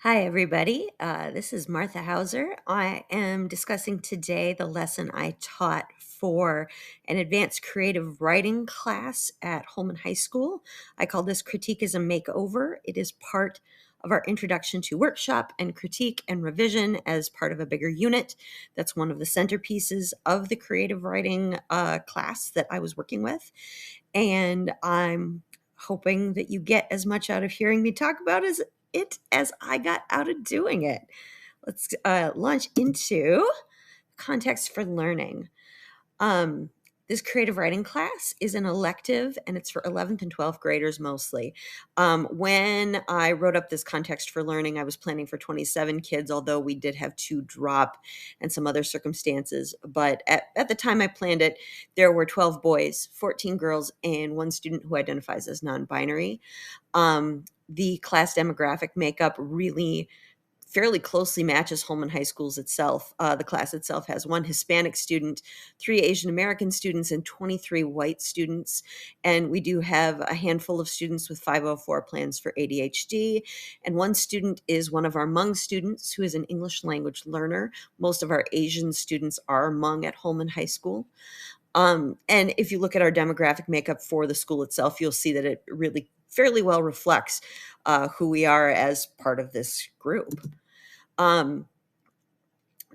Hi, everybody. This is Martha Hauser. I am discussing today the lesson I taught for an advanced creative writing class at Holman High School. I call this Critique as a Makeover. It is part of our Introduction to Workshop and Critique and Revision as part of a bigger unit. That's one of the centerpieces of the creative writing class that I was working with. And I'm hoping that you get as much out of hearing me talk about it as I got out of doing it. Let's launch into context for learning. Um, this creative writing class is an elective and it's for 11th and 12th graders mostly. When I wrote up this context for learning, I was planning for 27 kids, although we did have 2 drop and some other circumstances. But at the time I planned it, there were 12 boys, 14 girls, and 1 student who identifies as non-binary. The class demographic makeup really fairly closely matches Holman High School's itself. The class itself has 1 Hispanic student, 3 Asian American students, and 23 white students. And we do have a handful of students with 504 plans for ADHD. And 1 student is one of our Hmong students who is an English language learner. Most of our Asian students are Hmong at Holman High School. And if you look at our demographic makeup for the school itself, you'll see that it really fairly well reflects who we are as part of this group.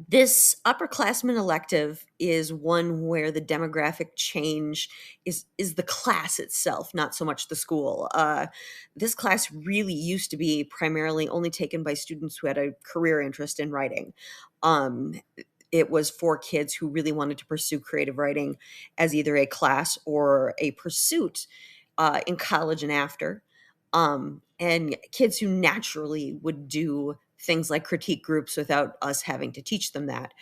This upperclassmen elective is one where the demographic change is the class itself, not so much the school. This class really used to be primarily only taken by students who had a career interest in writing. It was for kids who really wanted to pursue creative writing as either a class or a pursuit in college and after. And kids who naturally would do things like critique groups without us having to teach them that.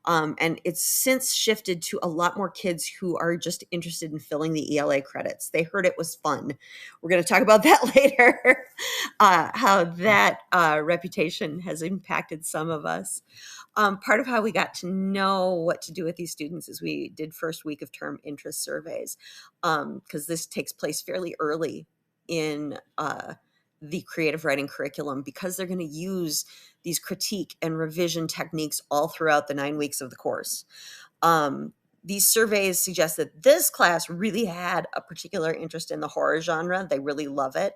And it's since shifted to a lot more kids who are just interested in filling the ELA credits. They heard it was fun. We're going to talk about that later, how that reputation has impacted some of us. Part of how we got to know what to do with these students is we did first week of term interest surveys, because this takes place fairly early in the creative writing curriculum, because they're going to use these critique and revision techniques all throughout the 9 weeks of the course. These surveys suggest that this class really had a particular interest in the horror genre. They really love it.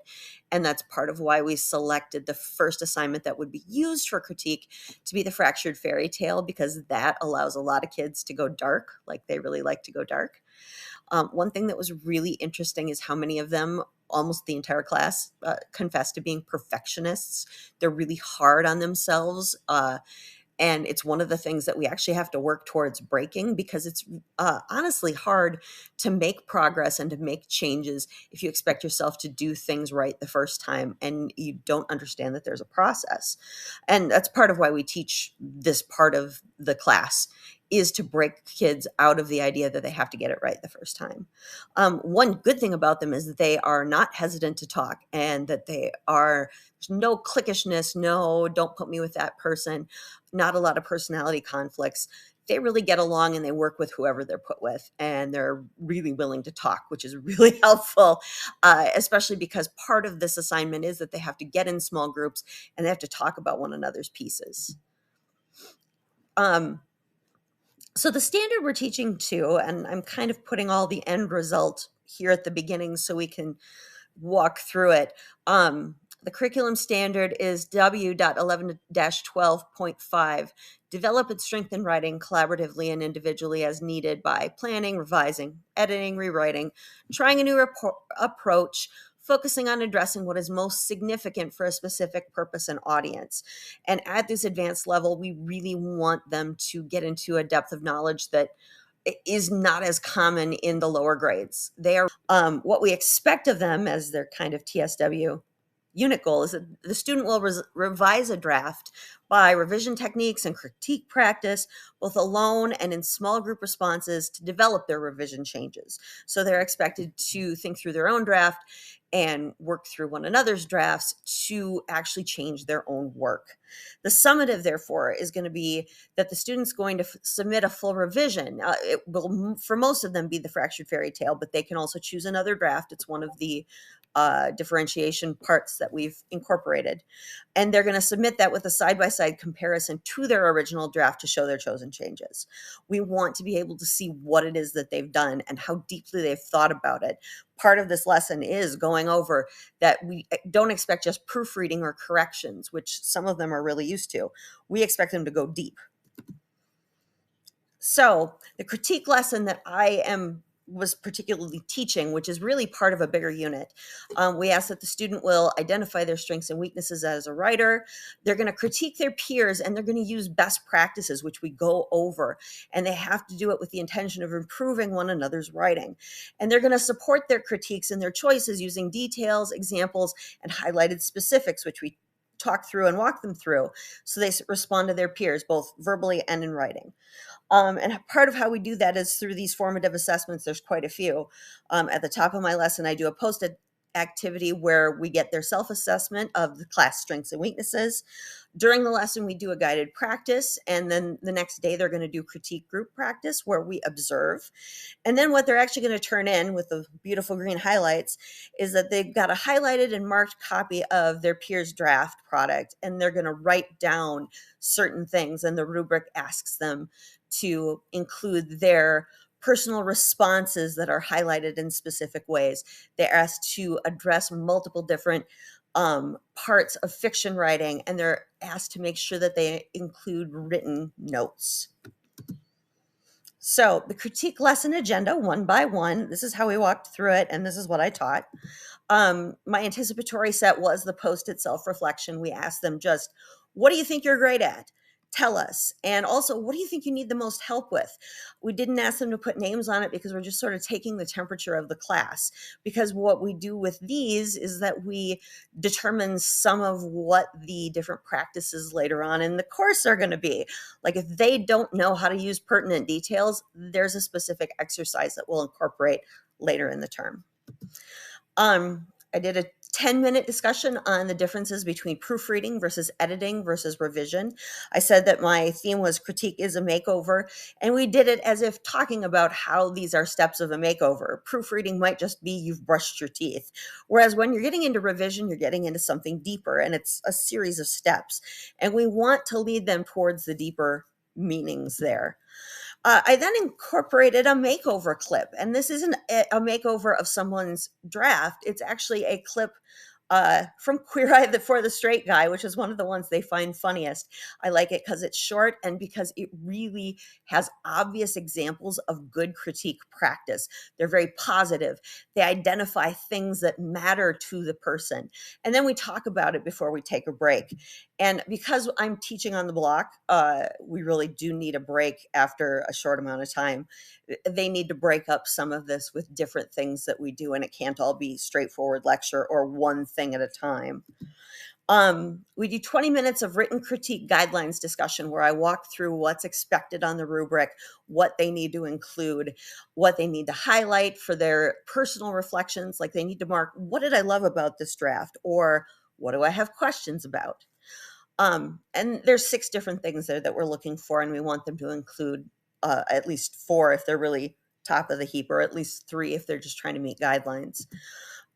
And that's part of why we selected the first assignment that would be used for critique to be the fractured fairy tale, because that allows a lot of kids to go dark, like they really like to go dark. One thing that was really interesting is how many of them, almost the entire class, confessed to being perfectionists. They're really hard on themselves. And it's one of the things that we actually have to work towards breaking, because it's honestly hard to make progress and to make changes if you expect yourself to do things right the first time and you don't understand that there's a process. And that's part of why we teach this part of the class, is to break kids out of the idea that they have to get it right the first time. One good thing about them is that they are not hesitant to talk, and that there's no cliquishness, no, don't put me with that person, not a lot of personality conflicts. They really get along and they work with whoever they're put with, and they're really willing to talk, which is really helpful, especially because part of this assignment is that they have to get in small groups and they have to talk about one another's pieces. So the standard we're teaching to, and I'm kind of putting all the end result here at the beginning so we can walk through it. The curriculum standard is W.11-12.5. Develop and strengthen writing collaboratively and individually as needed by planning, revising, editing, rewriting, trying a new approach, focusing on addressing what is most significant for a specific purpose and audience. And at this advanced level, we really want them to get into a depth of knowledge that is not as common in the lower grades. They are what we expect of them as their kind of TSW unit goal is that the student will revise a draft by revision techniques and critique practice, both alone and in small group responses, to develop their revision changes. So they're expected to think through their own draft and work through one another's drafts to actually change their own work. The summative, therefore, is going to be that the student's going to submit a full revision. It will, for most of them, be the fractured fairy tale, but they can also choose another draft. It's one of the differentiation parts that we've incorporated. And they're going to submit that with a side-by-side comparison to their original draft to show their chosen changes. We want to be able to see what it is that they've done and how deeply they've thought about it. Part of this lesson is going over that we don't expect just proofreading or corrections, which some of them are really used to. We expect them to go deep. So the critique lesson that was particularly teaching, which is really part of a bigger unit. We ask that the student will identify their strengths and weaknesses as a writer. They're going to critique their peers, and they're going to use best practices, which we go over, and they have to do it with the intention of improving one another's writing. And they're going to support their critiques and their choices using details, examples, and highlighted specifics, which we talk through and walk them through, so they respond to their peers, both verbally and in writing. And part of how we do that is through these formative assessments. There's quite a few. At the top of my lesson, I do a post-it activity where we get their self-assessment of the class strengths and weaknesses. During the lesson, we do a guided practice, and then the next day they're going to do critique group practice where we observe. And then what they're actually going to turn in with the beautiful green highlights is that they've got a highlighted and marked copy of their peers' draft product, and they're going to write down certain things, and the rubric asks them to include their personal responses that are highlighted in specific ways. They're asked to address multiple different parts of fiction writing, and they're asked to make sure that they include written notes. So the critique lesson agenda, one by one, this is how we walked through it, and this is what I taught. My anticipatory set was the post-it self-reflection. We asked them just, what do you think you're great at? Tell us. And also, what do you think you need the most help with? We didn't ask them to put names on it because we're just sort of taking the temperature of the class. Because what we do with these is that we determine some of what the different practices later on in the course are going to be. Like if they don't know how to use pertinent details, there's a specific exercise that we'll incorporate later in the term. I did a 10-minute discussion on the differences between proofreading versus editing versus revision. I said that my theme was critique is a makeover, and we did it as if talking about how these are steps of a makeover. Proofreading might just be you've brushed your teeth, whereas when you're getting into revision, you're getting into something deeper, and it's a series of steps, and we want to lead them towards the deeper meanings there. I then incorporated a makeover clip, and this isn't a makeover of someone's draft. It's actually a clip from Queer Eye for the Straight Guy, which is one of the ones they find funniest. I like it because it's short and because it really has obvious examples of good critique practice. They're very positive. They identify things that matter to the person. And then we talk about it before we take a break. And because I'm teaching on the block, we really do need a break after a short amount of time. They need to break up some of this with different things that we do, and it can't all be straightforward lecture or one thing at a time. We do 20 minutes of written critique guidelines discussion where I walk through what's expected on the rubric, what they need to include, what they need to highlight for their personal reflections. Like they need to mark, what did I love about this draft? Or what do I have questions about? And there's 6 different things there that we're looking for, and we want them to include at least 4 if they're really top of the heap, or at least 3 if they're just trying to meet guidelines.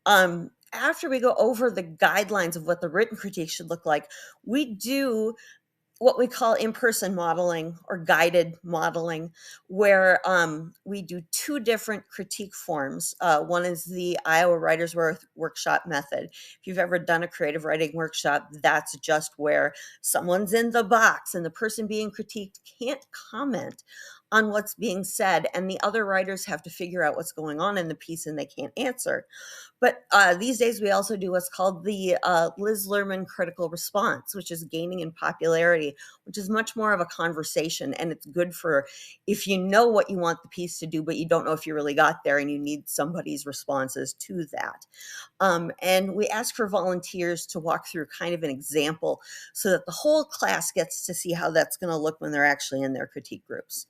After we go over the guidelines of what the written critique should look like, we do what we call in-person modeling or guided modeling, where we do 2 different critique forms. One is the Iowa Writers Workshop method. If you've ever done a creative writing workshop, that's just where someone's in the box and the person being critiqued can't comment on what's being said, and the other writers have to figure out what's going on in the piece and they can't answer. But these days, we also do what's called the Liz Lerman critical response, which is gaining in popularity, which is much more of a conversation. And it's good for if you know what you want the piece to do, but you don't know if you really got there and you need somebody's responses to that. And we ask for volunteers to walk through kind of an example so that the whole class gets to see how that's going to look when they're actually in their critique groups.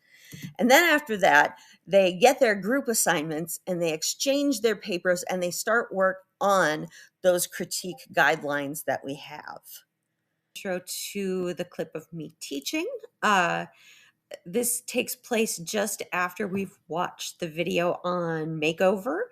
And then after that, they get their group assignments and they exchange their papers and they start work on those critique guidelines that we have. Intro to the clip of me teaching. This takes place just after we've watched the video on makeover,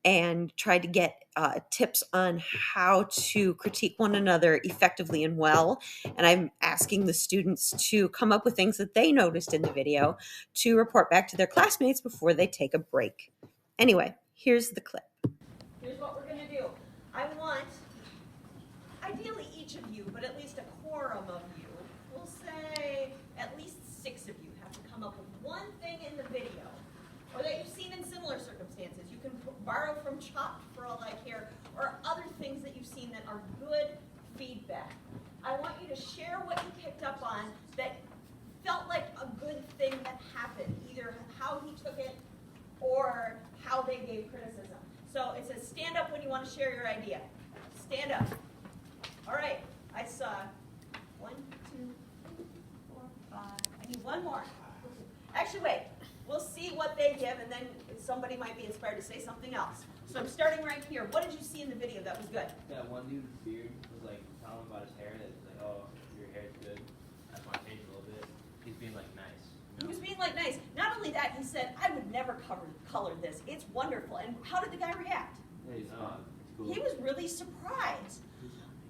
and tried to get tips on how to critique one another effectively and well. And I'm asking the students to come up with things that they noticed in the video to report back to their classmates before they take a break. Anyway, here's the clip. Here's what we're going to do. I want, ideally each of you, but at least a quorum of you, we'll say at least 6 of you have to come up with one thing in the video, or that you've seen in similar circumstances. You can borrow from Chopped for all I care, or other things that you've seen that are good feedback. I want you to share what you picked up on that felt like a good thing that happened, either how he took it or how they gave criticism. So it says stand up when you want to share your idea. Stand up. All right, I saw 1, 2, 3, 4, 5. I need one more. Actually, wait. We'll see what they give, and then somebody might be inspired to say something else. So I'm starting right here. What did you see in the video that was good? Yeah, one dude's beard was like telling him about his hair. That was like, oh, your hair's good. That's why I changed a little bit. He's being like nice. He was being like nice. Not only that, he said, I would never color this. It's wonderful. And how did the guy react? Yeah, he's fun. Cool. He was really surprised.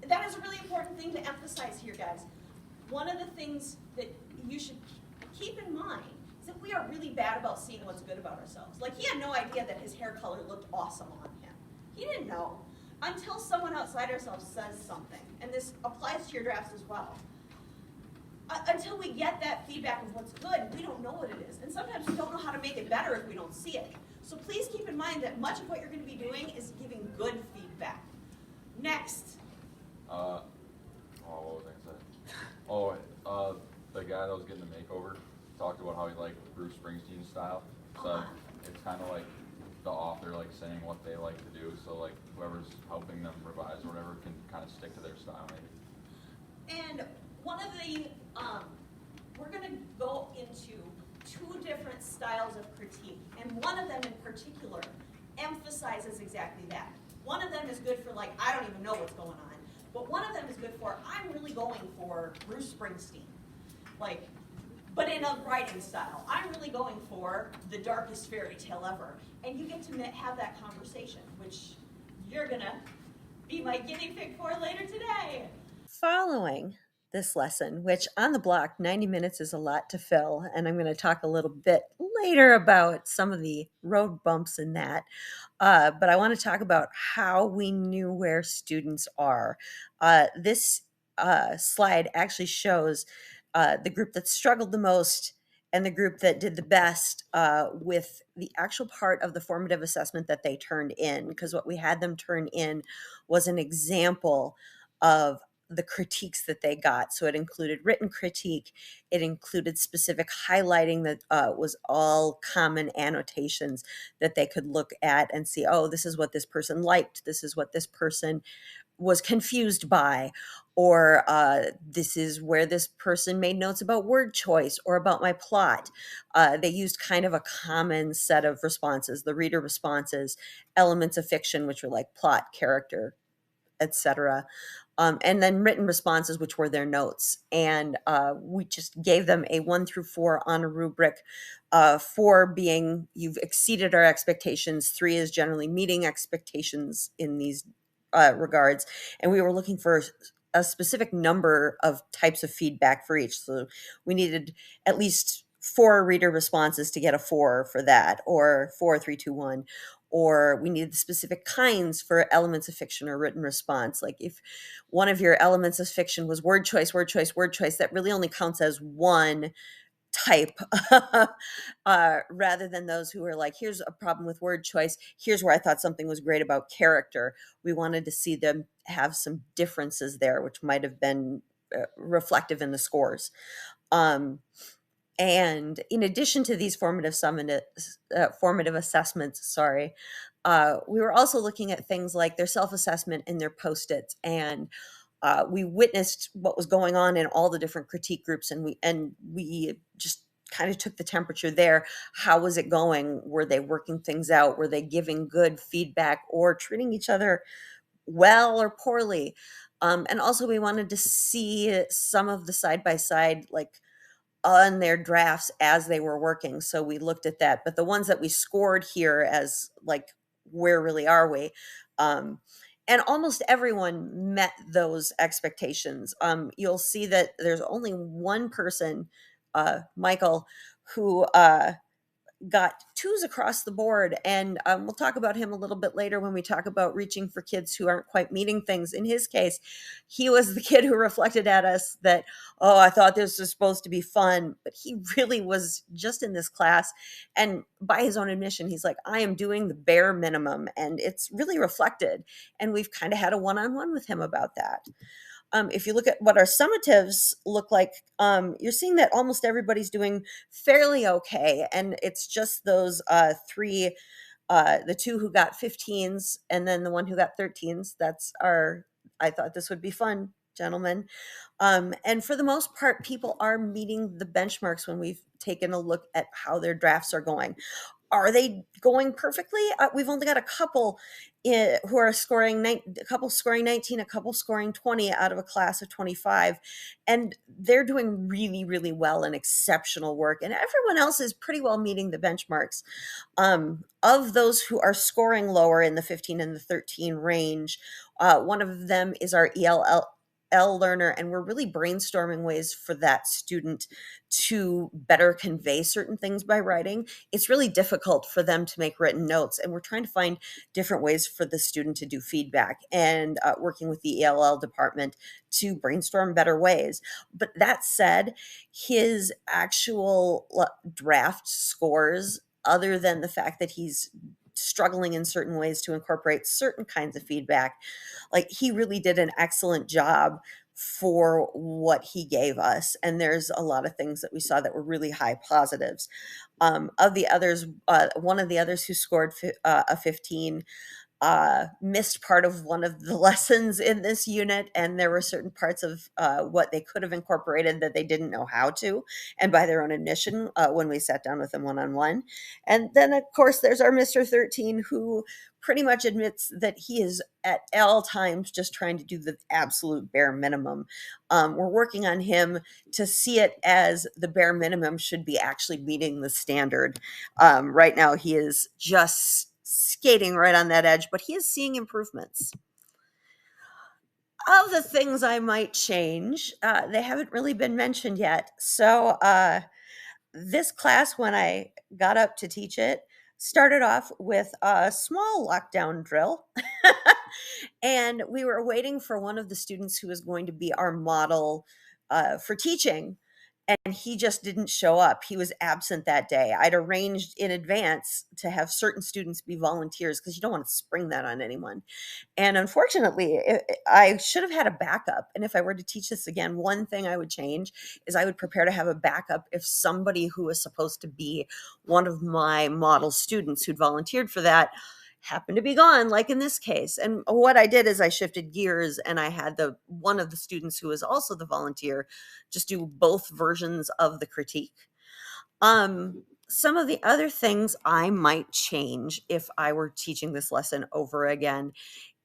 That is a really important thing to emphasize here, guys. One of the things that you should keep in mind is that we are really bad about seeing what's good about ourselves. Like, he had no idea that his hair color looked awesome on him. He didn't know until someone outside ourselves says something. And this applies to your drafts as well. Until we get that feedback of what's good, we don't know what it is. And sometimes we don't know how to make it better if we don't see it. So please keep in mind that much of what you're going to be doing is giving good feedback. Next. What was I gonna say? The guy that was getting the makeover talked about how he liked Bruce Springsteen's style. So it's kind of like the author like saying what they like to do. So like whoever's helping them revise or whatever can kind of stick to their style maybe. And one of the, we're going to go into 2 different styles of critique. And one of them in particular emphasizes exactly that. One of them is good for like, I don't even know what's going on. But one of them is good for, I'm really going for Bruce Springsteen. Like, but in a writing style. I'm really going for the darkest fairy tale ever. And you get to have that conversation, which you're going to be my guinea pig for later today. Following this lesson, which on the block, 90 minutes is a lot to fill, and I'm going to talk a little bit later about some of the road bumps in that. But I want to talk about how we knew where students are. This slide actually shows the group that struggled the most and the group that did the best with the actual part of the formative assessment that they turned in, because what we had them turn in was an example of the critiques that they got. So it included written critique. It included specific highlighting that was all common annotations that they could look at and see, oh, this is what this person liked. This is what this person was confused by, or this is where this person made notes about word choice or about my plot. They used kind of a common set of responses, the reader responses, elements of fiction, which were like plot, character, etc. And then written responses, which were their notes. And we just gave them a 1 through 4 on a rubric, 4 being you've exceeded our expectations, 3 is generally meeting expectations in these regards. And we were looking for a specific number of types of feedback for each. So we needed at least 4 reader responses to get a 4 for that, or 4, 3, 2, 1. Or we needed the specific kinds for elements of fiction or written response. Like if one of your elements of fiction was word choice, word choice, word choice, that really only counts as one type, rather than those who are like, here's a problem with word choice. Here's where I thought something was great about character. We wanted to see them have some differences there, which might have been reflective in the scores. And in addition to these formative assessments, we were also looking at things like their self-assessment and their post-its. And we witnessed what was going on in all the different critique groups, and we just kind of took the temperature there. How was it going? Were they working things out? Were they giving good feedback or treating each other well or poorly? And also we wanted to see some of the side-by-side, like on their drafts as they were working. So we looked at that. But the ones that we scored here as like where really are we? Um, and almost everyone met those expectations. You'll see that there's only one person, Michael, who got twos across the board. And we'll talk about him a little bit later when we talk about reaching for kids who aren't quite meeting things. In his case, he was the kid who reflected at us that, oh, I thought this was supposed to be fun. But he really was just in this class. And by his own admission, he's like, I am doing the bare minimum. And it's really reflected. And we've kind of had a one on one with him about that. If you look at what our summatives look like, you're seeing that almost everybody's doing fairly okay. And it's just those three, the two who got 15s and then the one who got 13s. That's our, I thought this would be fun, gentlemen. And for the most part, people are meeting the benchmarks when we've taken a look at how their drafts are going. Are they going perfectly? We've only got a couple who are scoring a couple scoring 19, a couple scoring 20 out of a class of 25, and they're doing really, really well and exceptional work. And everyone else is pretty well meeting the benchmarks. Of those who are scoring lower in the 15 and the 13 range, one of them is our ELL learner, and we're really brainstorming ways for that student to better convey certain things by writing. It's really difficult for them to make written notes, and we're trying to find different ways for the student to do feedback and working with the ELL department to brainstorm better ways. But that said, his actual draft scores, other than the fact that he's struggling in certain ways to incorporate certain kinds of feedback, like he really did an excellent job for what he gave us. And there's a lot of things that we saw that were really high positives. Of the others, one of the others who scored a 15 missed part of one of the lessons in this unit, and there were certain parts of what they could have incorporated that they didn't know how to, and by their own admission, when we sat down with them one-on-one. And then, of course, there's our Mr. 13, who pretty much admits that he is at all times just trying to do the absolute bare minimum. We're working on him to see it as the bare minimum should be actually meeting the standard. Right now, he is just skating right on that edge, but he is seeing improvements. Of the things I might change, they haven't really been mentioned yet. So, this class, when I got up to teach it, started off with a small lockdown drill. And we were waiting for one of the students who was going to be our model for teaching. And he just didn't show up. He was absent that day. I'd arranged in advance to have certain students be volunteers because you don't want to spring that on anyone. And unfortunately, I should have had a backup. And if I were to teach this again, one thing I would change is I would prepare to have a backup if somebody who was supposed to be one of my model students who'd volunteered for that happened to be gone, like in this case. And what I did is I shifted gears and I had the one of the students who was also the volunteer just do both versions of the critique. Some of the other things I might change if I were teaching this lesson over again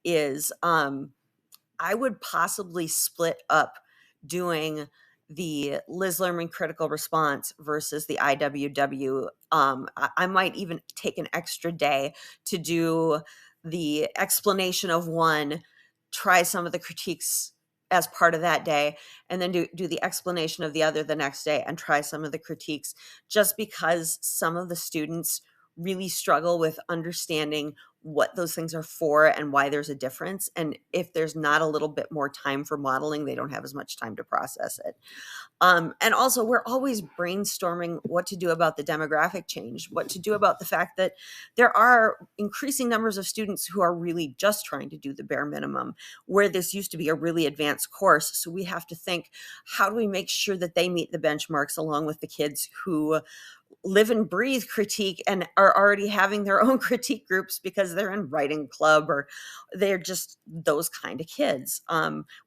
is I would possibly split up doing the Liz Lerman critical response versus the IWW. I might even take an extra day to do the explanation of one, try some of the critiques as part of that day, and then do the explanation of the other the next day and try some of the critiques, just because some of the students really struggle with understanding what those things are for and why there's a difference. And if there's not a little bit more time for modeling, they don't have as much time to process it. And also, we're always brainstorming what to do about the demographic change, what to do about the fact that there are increasing numbers of students who are really just trying to do the bare minimum, where this used to be a really advanced course. So we have to think, how do we make sure that they meet the benchmarks along with the kids who live and breathe critique and are already having their own critique groups because they're in writing club or they're just those kind of kids.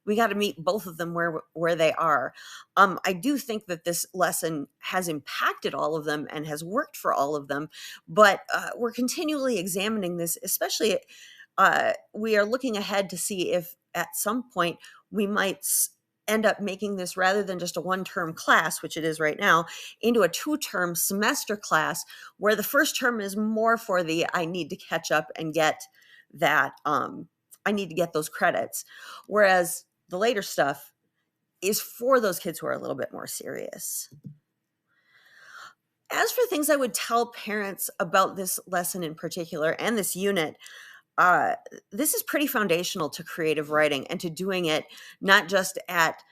We got to meet both of them where they are. I do think that this lesson has impacted all of them and has worked for all of them, but we're continually examining this, especially we are looking ahead to see if at some point we might end up making this, rather than just a one-term class, which it is right now, into a two-term semester class, where the first term is more for the I need to catch up and get that I need to get those credits, whereas the later stuff is for those kids who are a little bit more serious. As for things I would tell parents about this lesson in particular and this unit, uh, this is pretty foundational to creative writing and to doing it not just at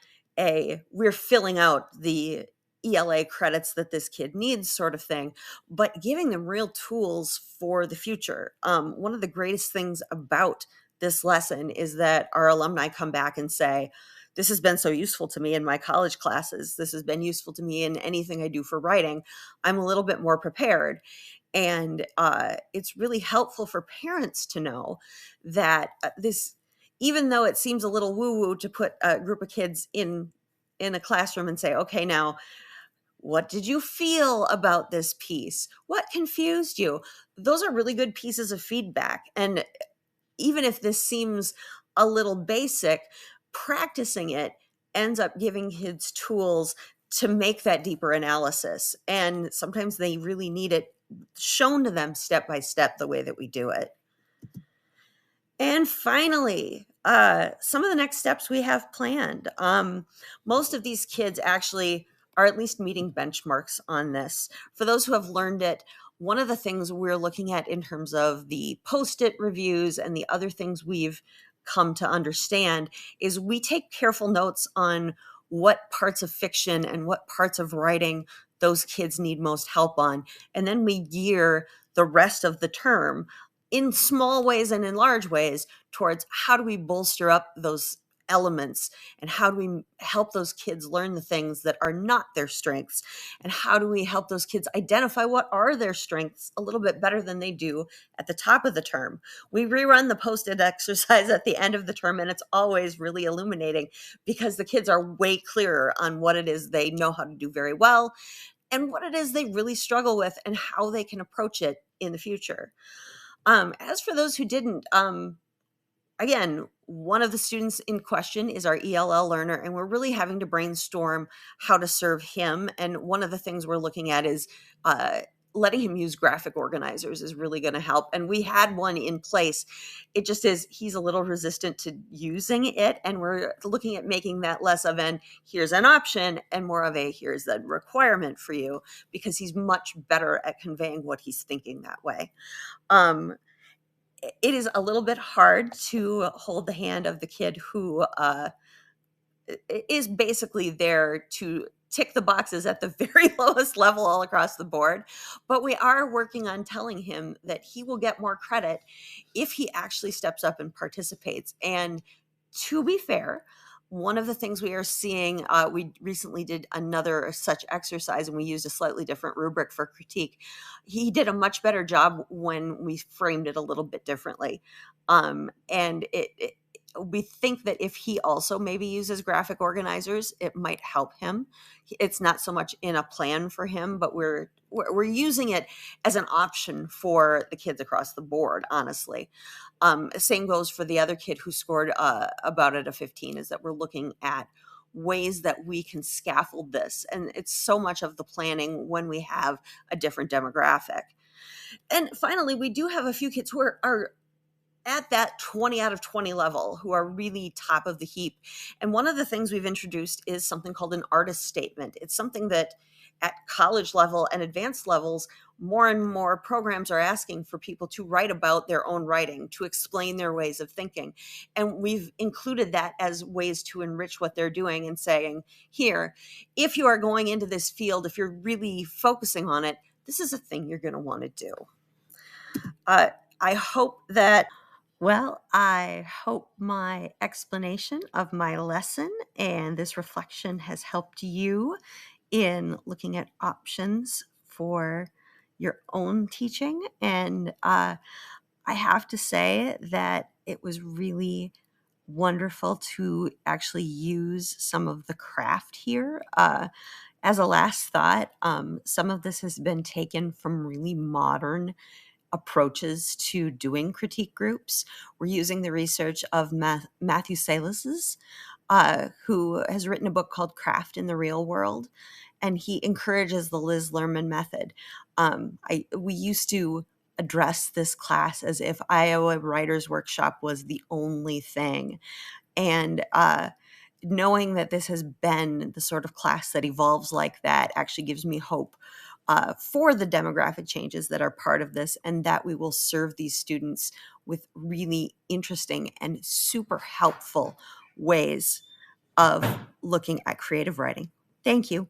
we're filling out the ELA credits that this kid needs sort of thing, but giving them real tools for the future. One of the greatest things about this lesson is that our alumni come back and say, this has been so useful to me in my college classes. This has been useful to me in anything I do for writing. I'm a little bit more prepared. And it's really helpful for parents to know that this, even though it seems a little woo-woo to put a group of kids in a classroom and say, okay, now, what did you feel about this piece? What confused you? Those are really good pieces of feedback. And even if this seems a little basic, practicing it ends up giving kids tools to make that deeper analysis. And sometimes they really need it shown to them step by step the way that we do it. And finally, some of the next steps we have planned. Most of these kids actually are at least meeting benchmarks on this. For those who have learned it, one of the things we're looking at in terms of the post-it reviews and the other things we've come to understand is we take careful notes on what parts of fiction and what parts of writing those kids need most help on. And then we gear the rest of the term in small ways and in large ways towards how do we bolster up those elements and how do we help those kids learn the things that are not their strengths, and how do we help those kids identify what are their strengths a little bit better than they do at the top of the term. We rerun the post-it exercise at the end of the term, and it's always really illuminating because the kids are way clearer on what it is they know how to do very well and what it is they really struggle with and how they can approach it in the future. As for those who didn't, again, one of the students in question is our ELL learner, and we're really having to brainstorm how to serve him. And one of the things we're looking at is letting him use graphic organizers is really going to help. And we had one in place. It just is, he's a little resistant to using it. And we're looking at making that less of an here's an option and more of a here's the requirement for you, because he's much better at conveying what he's thinking that way. Um, it is a little bit hard to hold the hand of the kid who is basically there to tick the boxes at the very lowest level all across the board. But we are working on telling him that he will get more credit if he actually steps up and participates. And to be fair, one of the things we are seeing, we recently did another such exercise and we used a slightly different rubric for critique. He did a much better job when we framed it a little bit differently. And we think that if he also maybe uses graphic organizers, it might help him. It's not so much in a plan for him, but we're using it as an option for the kids across the board, honestly. Same goes for the other kid who scored about at a 15, is that we're looking at ways that we can scaffold this. And it's so much of the planning when we have a different demographic. And finally, we do have a few kids who are at that 20 out of 20 level, who are really top of the heap. And one of the things we've introduced is something called an artist statement. It's something that at college level and advanced levels, more and more programs are asking for people to write about their own writing, to explain their ways of thinking. And we've included that as ways to enrich what they're doing and saying, here, if you are going into this field, if you're really focusing on it, this is a thing you're going to want to do. I hope that I hope my explanation of my lesson and this reflection has helped you in looking at options for your own teaching. And I have to say that it was really wonderful to actually use some of the craft here. As a last thought, some of this has been taken from really modern approaches to doing critique groups. We're using the research of Matthew Salis's who has written a book called Craft in the Real World, and he encourages the Liz Lerman method. We used to address this class as if Iowa Writers Workshop was the only thing. And knowing that this has been the sort of class that evolves like that actually gives me hope for the demographic changes that are part of this, and that we will serve these students with really interesting and super helpful ways of looking at creative writing. Thank you.